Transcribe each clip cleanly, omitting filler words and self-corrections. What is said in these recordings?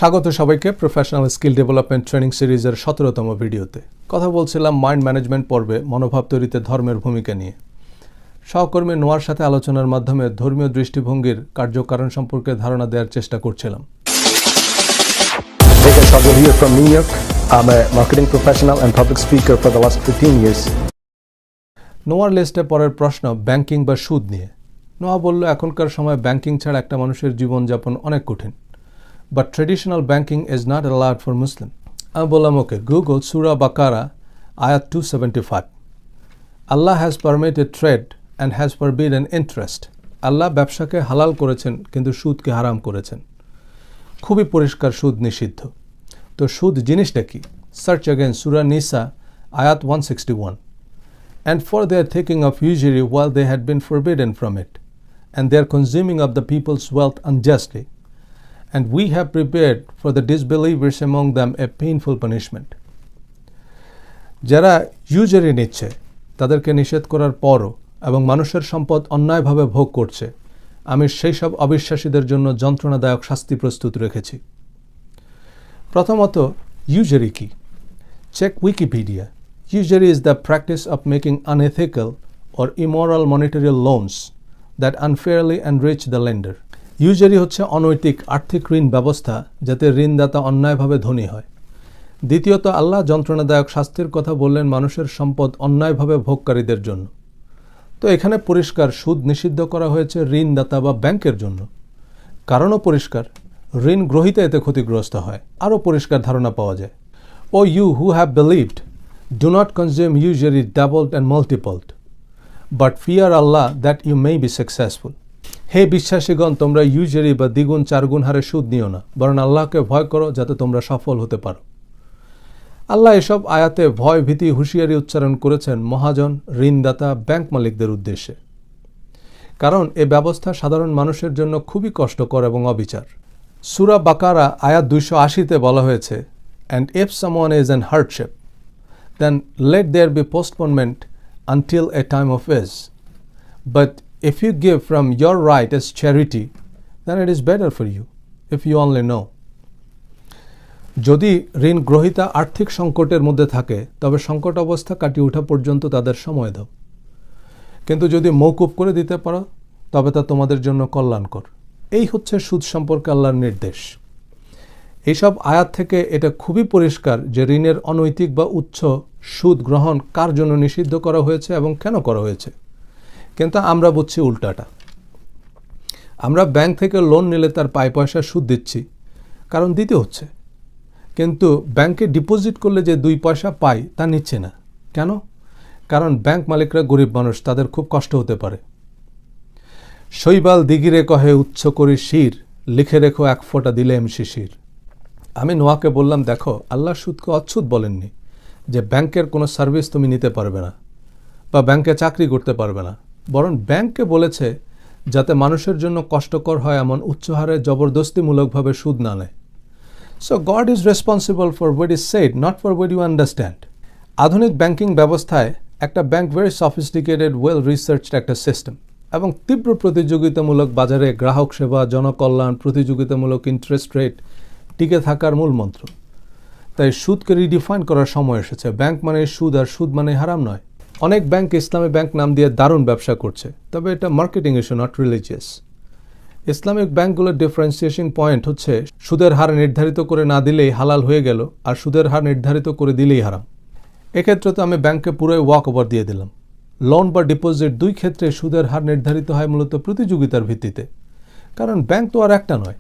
স্বাগত সবাইকে professional skill development training সিরিজের 17তম ভিডিওতে। কথা বলছিলাম মাইন্ড ম্যানেজমেন্ট পর্বে মনোভাব তৈরিতে ধর্মের ভূমিকা নিয়ে। সহকর্মী নোয়ার সাথে আলোচনার মাধ্যমে ধর্মীয় দৃষ্টিভঙ্গির কার্যকারণ সম্পর্কে ধারণা দেওয়ার চেষ্টা করছিলাম। Hey guys, Sajal here from New York. I'm a marketing professional and public speaker for the last 15 years. নোয়ার লিস্টে পরের প্রশ্ন ব্যাংকিং বা সুদ নিয়ে। নোয়া বলল, এখনকার সময় ব্যাংকিং ছাড়া একটা মানুষের জীবনযাপন অনেক কঠিন। But traditional banking is not allowed for Muslim. আমি বললাম, ওকে, গুগল সূরা বাকারা আয়াত 275. Allah has permitted trade and has forbidden interest. আল্লাহ ব্যবসাকে হালাল করেছেন কিন্তু সুদকে হারাম করেছেন। খুবই পরিষ্কার সুদ নিষিদ্ধ। তো সুদ জিনিসটা কি? সার্চ অ্যাগেন সূরা নিসা আয়াত 161. And for their taking of usury while they had been forbidden from it, and their consuming of the people's wealth unjustly. And we have prepared for the disbelievers among them a painful punishment. যারা ইউজারি নিচ্ছে তাদেরকে নিষেধ করার পরও এবং মানুষের সম্পদ অন্যায়ভাবে ভোগ করছে, আমি সেই সব অবিশ্বাসীদের জন্য যন্ত্রণাদায়ক শাস্তি প্রস্তুত রেখেছি। প্রথমত, ইউজারি কি? Check Wikipedia. Usury is the practice of making unethical or immoral monetary loans that unfairly enrich the lender. Usury হচ্ছে অনৈতিক আর্থিক ঋণ ব্যবস্থা যাতে ঋণদাতা অন্যায়ভাবে ধনী হয়। দ্বিতীয়ত, আল্লাহ যন্ত্রণাদায়ক শাস্তির কথা বললেন মানুষের সম্পদ অন্যায়ভাবে ভোগকারীদের জন্য। তো এখানে পরিষ্কার সুদ নিষিদ্ধ করা হয়েছে ঋণদাতা বা ব্যাংকের জন্য। কারণও পরিষ্কার, ঋণ গ্রহীতা এতে ক্ষতিগ্রস্ত হয়। আরও পরিষ্কার ধারণা পাওয়া যায়। Oh you who have believed, do not consume usury doubled and multiplied, but fear Allah that you may be successful. হে বিশ্বাসীগণ, তোমরা ইউজারি বা দ্বিগুণ চারগুণ হারে সুদ নিও না, বরং আল্লাহকে ভয় করো যাতে তোমরা সফল হতে পারো। আল্লাহ এসব আয়াতে ভয়, ভীতি, হুঁশিয়ারি উচ্চারণ করেছেন মহাজন, ঋণদাতা, ব্যাংক মালিকদের উদ্দেশ্যে। কারণ এ ব্যবস্থা সাধারণ মানুষের জন্য খুবই কষ্টকর এবং অবিচার। সূরা বাকারা আয়াত 280-তে বলা হয়েছে, and if someone is in hardship, then let there be postponement until a time of ease. But if you give from your right as charity, then it is better for you, if you only know. যদি ঋণ গ্রহীতা আর্থিক সংকটের মধ্যে থাকে তবে সংকট অবস্থা কাটিয়ে ওঠা পর্যন্ত তাদের সময় দাও। কিন্তু যদি মওকুফ করে দিতে পারো তবে তা তোমাদের জন্য কল্যাণকর। এই হচ্ছে সুদ সম্পর্কে আল্লাহর নির্দেশ। এইসব আয়াত থেকে এটা খুবই পরিষ্কার যে ঋণের অনৈতিক বা উচ্চ সুদ গ্রহণ কার জন্য নিষিদ্ধ করা হয়েছে এবং কেন করা হয়েছে। কিন্তু আমরা বুঝছি উল্টাটা। আমরা ব্যাংক থেকে লোন নিলে তার পায় পয়সা সুদ দিচ্ছি, কারণ দিতে হচ্ছে। কিন্তু ব্যাংকে ডিপোজিট করলে যে 2 পয়সা পাই তা নিচ্ছে না। কেন? কারণ ব্যাংক মালিকরা গরিব মানুষ, তাদের খুব কষ্ট হতে পারে। শৈবাল দিগিরে কহে উচ্চ করি শির, লিখে রেখো 1 ফোঁটা দিলে এম শিশির। আমি নোয়াকে বললাম, দেখো, আল্লাহ সুদকে অচ্ছুত বলেননি যে ব্যাংকের কোনো সার্ভিস তুমি নিতে পারবে না বা ব্যাংকে চাকরি করতে পারবে না, বরং ব্যাংককে বলেছে যাতে মানুষের জন্য কষ্টকর হয় এমন উচ্চহারে জবরদস্তিমূলকভাবে সুদ না নেয়। So God is responsible for what is said, not for what you understand. আধুনিক ব্যাংকিং ব্যবস্থায় একটা bank very sophisticated, well researched একটা সিস্টেম এবং তীব্র প্রতিযোগিতামূলক বাজারে গ্রাহক সেবা, জনকল্যাণ, প্রতিযোগিতামূলক ইন্টারেস্ট রেট টিকে থাকার মূল মন্ত্র। তাই সুদকে রিডিফাইন করার সময় এসেছে। ব্যাংক মানে সুদ আর সুদ মানে হারাম নয়। অনেক ব্যাংক ইসলামী ব্যাংক নাম দিয়ে দারুণ ব্যবসা করছে, তবে এটা marketing issue, not religious. Islamic ব্যাংকগুলোর ডিফারেন্সিয়েশন পয়েন্ট হচ্ছে সুদের হার নির্ধারিত করে না দিলেই হালাল হয়ে গেল, আর সুদের হার নির্ধারিত করে দিলেই হারাম। এক্ষেত্রে তো আমি ব্যাংককে পুরোই ওয়াক ওভার দিয়ে দিলাম। লোন বা ডিপোজিট দুই ক্ষেত্রে সুদের হার নির্ধারিত হয় মূলত প্রতিযোগিতার ভিত্তিতে, কারণ ব্যাংক তো আর একটা নয়।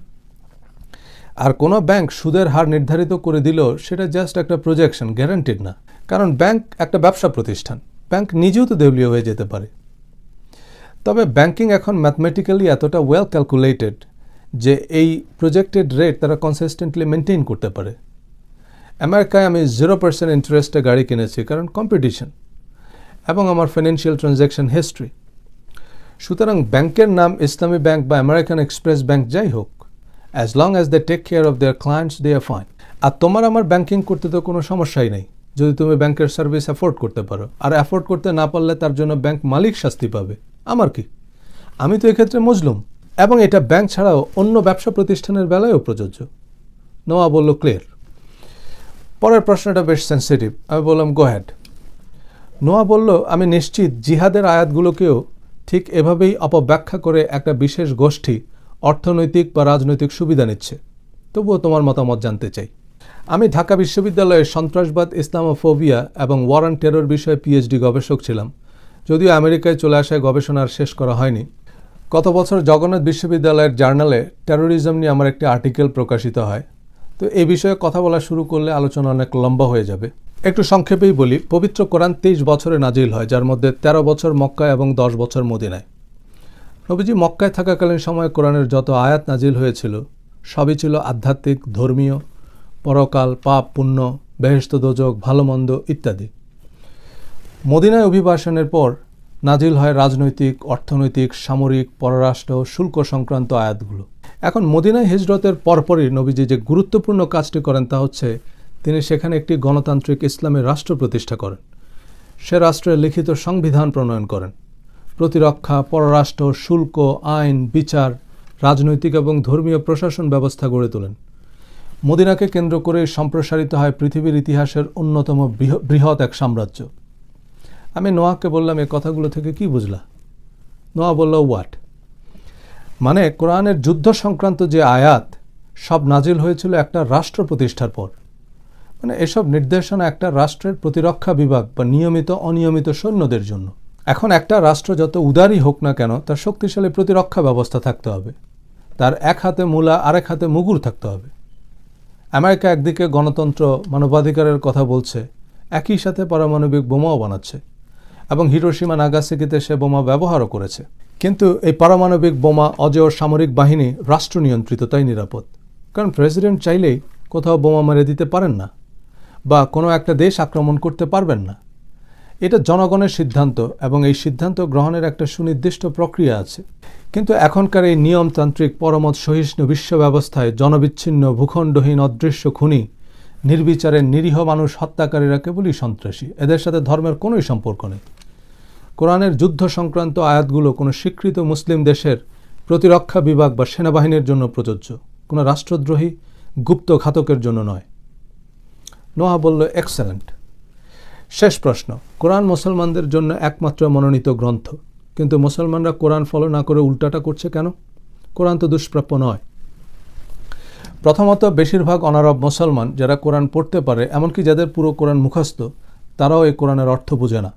আর কোনো ব্যাংক সুদের হার নির্ধারিত করে দিলেও সেটা জাস্ট একটা প্রজেকশন, গ্যারান্টিড না। কারণ ব্যাংক একটা ব্যবসা প্রতিষ্ঠান, ব্যাংক নিজেও তো দেউলিয়া হয়ে যেতে পারে। তবে ব্যাংকিং এখন ম্যাথমেটিক্যালি এতটা ওয়েল ক্যালকুলেটেড যে এই প্রজেক্টেড রেট তারা কনসিস্টেন্টলি মেনটেন করতে পারে। আমেরিকায় আমি 0% ইন্টারেস্টে গাড়ি কিনেছি, কারণ কম্পিটিশন এবং আমার ফাইন্যান্সিয়াল ট্রানজ্যাকশন হিস্ট্রি। সুতরাং ব্যাংকের নাম ইসলামী ব্যাংক বা আমেরিকান এক্সপ্রেস ব্যাংক যাই হোক, as long as they take care of their clients, they are fine. আর তোমার আমার ব্যাংকিং করতে তো কোনো সমস্যাই নেই যদি তুমি ব্যাংকের সার্ভিস অ্যাফোর্ড করতে পারো। আর অ্যাফোর্ড করতে না পারলে তার জন্য ব্যাংক মালিক শাস্তি পাবে। আমার কি? আমি তো এক্ষেত্রে মজলুম। এবং এটা ব্যাংক ছাড়াও অন্য ব্যবসা প্রতিষ্ঠানের বেলায়ও প্রযোজ্য। নোয়া বলল ক্লিয়ার। পরের প্রশ্নটা বেশ সেন্সিটিভ, আমি বললাম গো হ্যাড। নোয়া বলল আমি নিশ্চিত জিহাদের আয়াতগুলোকেও ঠিক এভাবেই অপব্যাখ্যা করে একটা বিশেষ গোষ্ঠী অর্থনৈতিক বা রাজনৈতিক সুবিধা নিচ্ছে, তবুও তোমার মতামত জানতে চাই। আমি ঢাকা বিশ্ববিদ্যালয়ে সন্ত্রাসবাদ, ইসলামোফোবিয়া এবং ওয়ার অন টেরর বিষয়ে পিএইচডি গবেষক ছিলাম, যদিও আমেরিকায় চলে আসায় গবেষণার শেষ করা হয়নি। গত বছর জগন্নাথ বিশ্ববিদ্যালয়ের জার্নালে টেরোরিজম নিয়ে আমার একটি আর্টিকেল প্রকাশিত হয়। তো এই বিষয়ে কথা বলা শুরু করলে আলোচনা অনেক লম্বা হয়ে যাবে। একটু সংক্ষেপেই বলি, পবিত্র কোরআন 23 বছরে নাজিল হয়, যার মধ্যে 13 বছর মক্কায় এবং 10 বছর মদিনায়। নবীজি মক্কায় থাকাকালীন সময়ে কোরআনের যত আয়াত নাজিল হয়েছিল সবই ছিল আধ্যাত্মিক, ধর্মীয়, পরকাল, পাপ পুণ্য, বেহেশত দোজখ, ভালো মন্দ ইত্যাদি। মদিনায় অভিবাসনের পর নাজিল হয় রাজনৈতিক, অর্থনৈতিক, সামরিক, পররাষ্ট্র, শুল্ক সংক্রান্ত আয়াতগুলো। এখন মদিনায় হিজরতের পরপরই নবীজি যে গুরুত্বপূর্ণ কাজটি করেন তা হচ্ছে তিনি সেখানে একটি গণতান্ত্রিক ইসলামের রাষ্ট্র প্রতিষ্ঠা করেন। সে রাষ্ট্রের লিখিত সংবিধান প্রণয়ন করেন। প্রতিরক্ষা, পররাষ্ট্র, শুল্ক, আইন, বিচার, রাজনৈতিক এবং ধর্মীয় প্রশাসন ব্যবস্থা গড়ে তোলেন। মদিনাকে কেন্দ্র করে সম্প্রসারিত হয় পৃথিবীর ইতিহাসের অন্যতম বৃহৎ এক সাম্রাজ্য। আমি নোয়াকে বললাম, এই কথাগুলো থেকে কি বুঝলা? নোয়া বলল হোয়াট? মানে কোরআনের যুদ্ধ সংক্রান্ত যে আয়াত সব নাজিল হয়েছিল একটা রাষ্ট্র প্রতিষ্ঠার পর। মানে এসব নির্দেশনা একটা রাষ্ট্রের প্রতিরক্ষা বিভাগ বা নিয়মিত অনিয়মিত সৈন্যদের জন্য। এখন একটা রাষ্ট্র যত উদারই হোক না কেন, তার শক্তিশালী প্রতিরক্ষা ব্যবস্থা থাকতে হবে, তার এক হাতে মূলা আরেক হাতে মুগুর থাকতে হবে। আমেরিকা একদিকে গণতন্ত্র, মানবাধিকারের কথা বলছে, একই সাথে পারমাণবিক বোমাও বানাচ্ছে এবং হিরোশিমা নাগাসাকিতে সে বোমা ব্যবহারও করেছে। কিন্তু এই পারমাণবিক বোমা অজেয় সামরিক বাহিনী রাষ্ট্র নিয়ন্ত্রিত, তাই নিরাপদ। কারণ প্রেসিডেন্ট চাইলেই কোথাও বোমা মেরে দিতে পারেন না বা কোনো একটা দেশ আক্রমণ করতে পারবেন না। এটা জনগণের সিদ্ধান্ত এবং এই সিদ্ধান্ত গ্রহণের একটা সুনির্দিষ্ট প্রক্রিয়া আছে। কিন্তু এখনকার এই নিয়মতান্ত্রিক, পরমত সহিষ্ণু বিশ্ব ব্যবস্থায় জনবিচ্ছিন্ন, ভূখণ্ডহীন, অদৃশ্য খুনি, নির্বিচারে নিরীহ মানুষ হত্যাকারীরা কেবলই সন্ত্রাসী। এদের সাথে ধর্মের কোনোই সম্পর্ক নেই। কোরআনের যুদ্ধ সংক্রান্ত আয়াতগুলো কোনো স্বীকৃত মুসলিম দেশের প্রতিরক্ষা বিভাগ বা সেনাবাহিনীর জন্য প্রযোজ্য, কোনো রাষ্ট্রদ্রোহী গুপ্ত ঘাতকের জন্য নয়। নোয়া বলল এক্সেলেন্ট। শেষ প্রশ্ন, কোরআন মুসলমানদের জন্য একমাত্র মনোনীত গ্রন্থ, কিন্তু মুসলমানরা কোরআন ফলো না করে উল্টাটা করছে কেন? কোরআন তো দুষ্প্রাপ্য নয়। প্রথমত, বেশিরভাগ অনারব মুসলমান যারা কোরআন পড়তে পারে, এমনকি যাদের পুরো কোরআন মুখস্থ, তারাও এই কোরআনের অর্থ বোঝে না।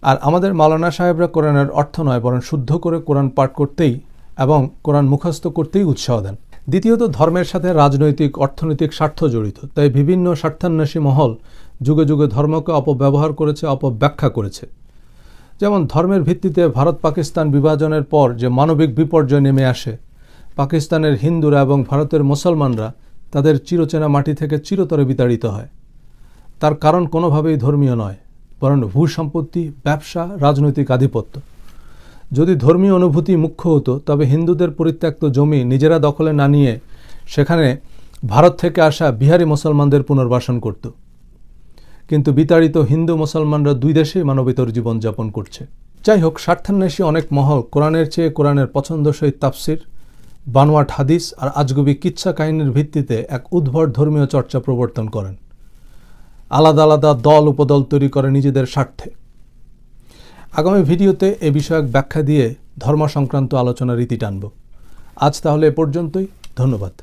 আর আমাদের মাওলানা সাহেবরা কোরআনের অর্থ নয় বরং শুদ্ধ করে কোরআন পাঠ করতেই এবং কোরআন মুখস্থ করতেই উৎসাহ দেন। দ্বিতীয়ত, ধর্মের সাথে রাজনৈতিক, অর্থনৈতিক স্বার্থ জড়িত, তাই বিভিন্ন স্বার্থান্বেষী মহল যুগে যুগে ধর্মকে অপব্যবহার করেছে, অপব্যাখ্যা করেছে। যেমন ধর্মের ভিত্তিতে ভারত পাকিস্তান বিভাজনের পর যে মানবিক বিপর্যয় নেমে আসে, পাকিস্তানের হিন্দুরা এবং ভারতের মুসলমানরা তাদের চিরচেনা মাটি থেকে চিরতরে বিতাড়িত হয়। তার কারণ কোনোভাবেই ধর্মীয় নয়, বরং ভূসম্পত্তি, ব্যবসা, রাজনৈতিক আধিপত্য। যদি ধর্মীয় অনুভূতি মুখ্য হতো, তবে হিন্দুদের পরিত্যক্ত জমি নিজেরা দখলে না নিয়ে সেখানে ভারত থেকে আসা বিহারি মুসলমানদের পুনর্বাসন করত। কিন্তু বিতাড়িত হিন্দু মুসলমানরা দুই দেশেই মানবেতর জীবনযাপন করছে। যাই হোক, স্বার্থান্বেষী অনেক মহল কোরআনের চেয়ে কোরআনের পছন্দসই তাফসির, বানোয়াট হাদিস আর আজগুবি কিচ্ছা কাহিনীর ভিত্তিতে এক উদ্ভট ধর্মীয় চর্চা প্রবর্তন করেন। আলাদা আলাদা দল উপদল তৈরি করে নিজেদের স্বার্থে। আগামী ভিডিওতে এ বিষয়ক ব্যাখ্যা দিয়ে ধর্ম সংক্রান্ত আলোচনার রীতি টানব। আজ তাহলে এ পর্যন্তই। ধন্যবাদ।